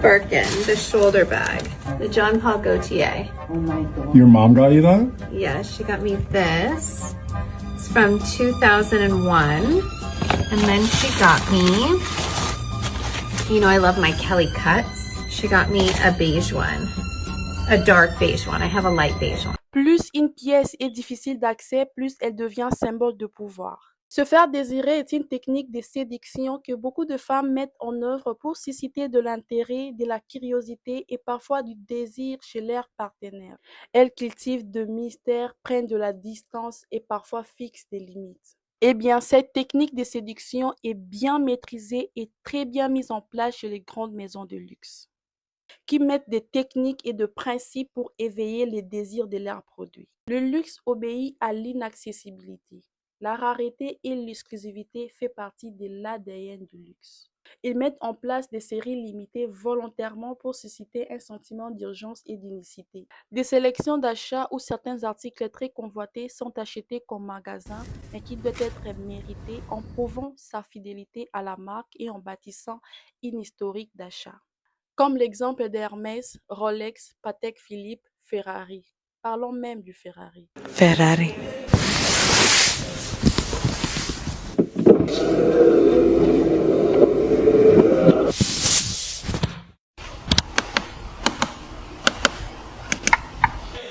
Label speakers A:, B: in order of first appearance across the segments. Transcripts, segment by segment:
A: Birkin, the shoulder bag, the John Paul Gaultier.
B: Oh my God.
C: Your mom got you that?
A: Yeah, she got me this. It's from 2001. And then she got me, you know, I love my Kelly cuts. She got me a beige one, a dark beige one. I have a light beige one.
D: Plus une pièce est difficile d'accès, plus elle devient symbole de pouvoir. Se faire désirer est une technique de séduction que beaucoup de femmes mettent en œuvre pour susciter de l'intérêt, de la curiosité et parfois du désir chez leur partenaire. Elles cultivent de mystères, prennent de la distance et parfois fixent des limites. Eh bien, cette technique de séduction est bien maîtrisée et très bien mise en place chez les grandes maisons de luxe, qui mettent des techniques et de principes pour éveiller les désirs de leurs produits. Le luxe obéit à l'inaccessibilité. La rareté et l'exclusivité fait partie de l'ADN du luxe. Ils mettent en place des séries limitées volontairement pour susciter un sentiment d'urgence et d'unicité. Des sélections d'achats où certains articles très convoités sont achetés comme magasin, mais qui doivent être mérités en prouvant sa fidélité à la marque et en bâtissant une historique d'achat. Comme l'exemple d'Hermès, Rolex, Patek Philippe, Ferrari. Parlons même du Ferrari.
B: Ferrari.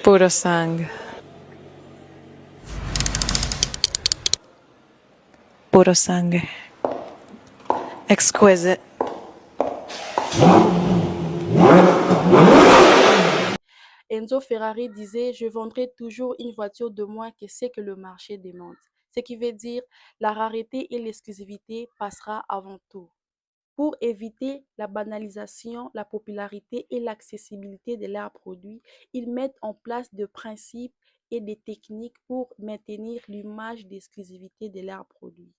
B: Puro sangue. Puro sangue. Exquisite.
D: Enzo Ferrari disait: je vendrai toujours une voiture de moins que ce que le marché demande. Ce qui veut dire la rareté et l'exclusivité passera avant tout. Pour éviter la banalisation, la popularité et l'accessibilité de leurs produits, ils mettent en place des principes et des techniques pour maintenir l'image d'exclusivité de leurs produits.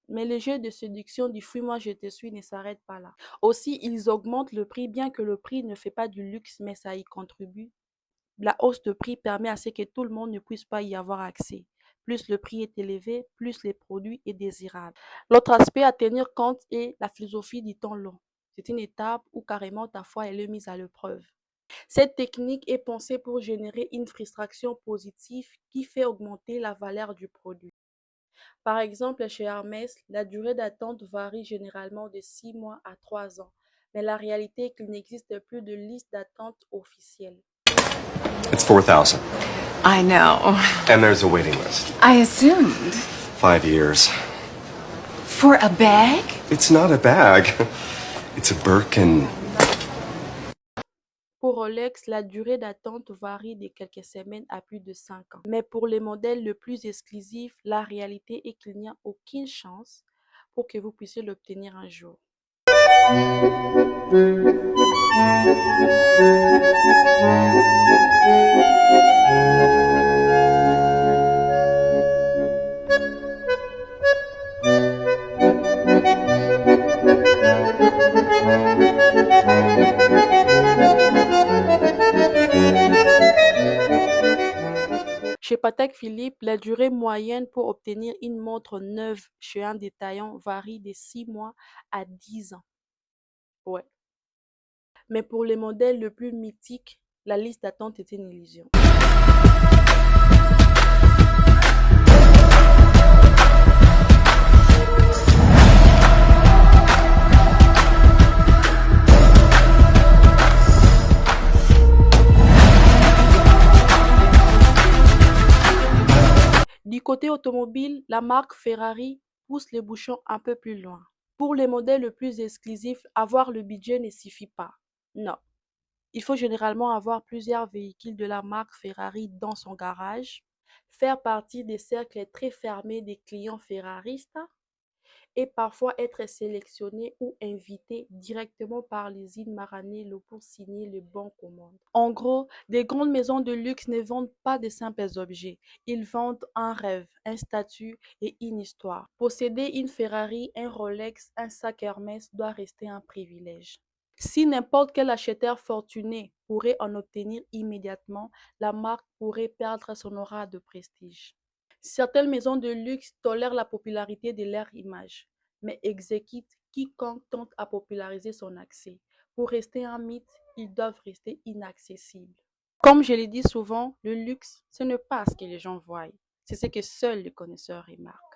D: Mais le jeu de séduction du fuis-moi je te suis ne s'arrête pas là. Aussi, ils augmentent le prix, bien que le prix ne fait pas du luxe, mais ça y contribue. La hausse de prix permet à ce que tout le monde ne puisse pas y avoir accès. Plus le prix est élevé, plus les produits est désirable. L'autre aspect à tenir compte est la philosophie du temps long. C'est une étape où carrément ta foi est mise à l'épreuve. Cette technique est pensée pour générer une frustration positive qui fait augmenter la valeur du produit. Par exemple, chez Hermès, la durée d'attente varie généralement de 6 mois à 3 ans, mais la réalité est qu'il n'existe plus de liste d'attente officielle.
E: It's 4,000.
F: I know.
E: And there's a waiting list.
F: I assumed.
E: 5 years.
F: For a bag?
E: It's not a bag. It's a Birkin.
D: Pour Rolex, la durée d'attente varie de quelques semaines à plus de 5 ans. Mais pour les modèles les plus exclusifs, la réalité est qu'il n'y a aucune chance pour que vous puissiez l'obtenir un jour. Chez Patek Philippe, la durée moyenne pour obtenir une montre neuve chez un détaillant varie de 6 mois à 10 ans. Ouais. Mais pour les modèles les plus mythiques, la liste d'attente est une illusion. Du côté automobile, la marque Ferrari pousse les bouchons un peu plus loin. Pour les modèles les plus exclusifs, avoir le budget ne suffit pas. Non. Il faut généralement avoir plusieurs véhicules de la marque Ferrari dans son garage, faire partie des cercles très fermés des clients ferraristes et parfois être sélectionné ou invité directement par l'usine Maranello pour signer le bon commande. En gros, des grandes maisons de luxe ne vendent pas de simples objets. Ils vendent un rêve, un statut et une histoire. Posséder une Ferrari, un Rolex, un sac Hermès doit rester un privilège. Si n'importe quel acheteur fortuné pourrait en obtenir immédiatement, la marque pourrait perdre son aura de prestige. Certaines maisons de luxe tolèrent la popularité de leur image, mais exécutent quiconque tente à populariser son accès. Pour rester un mythe, ils doivent rester inaccessibles. Comme je l'ai dit souvent, le luxe, ce n'est pas ce que les gens voient, c'est ce que seuls les connaisseurs remarquent.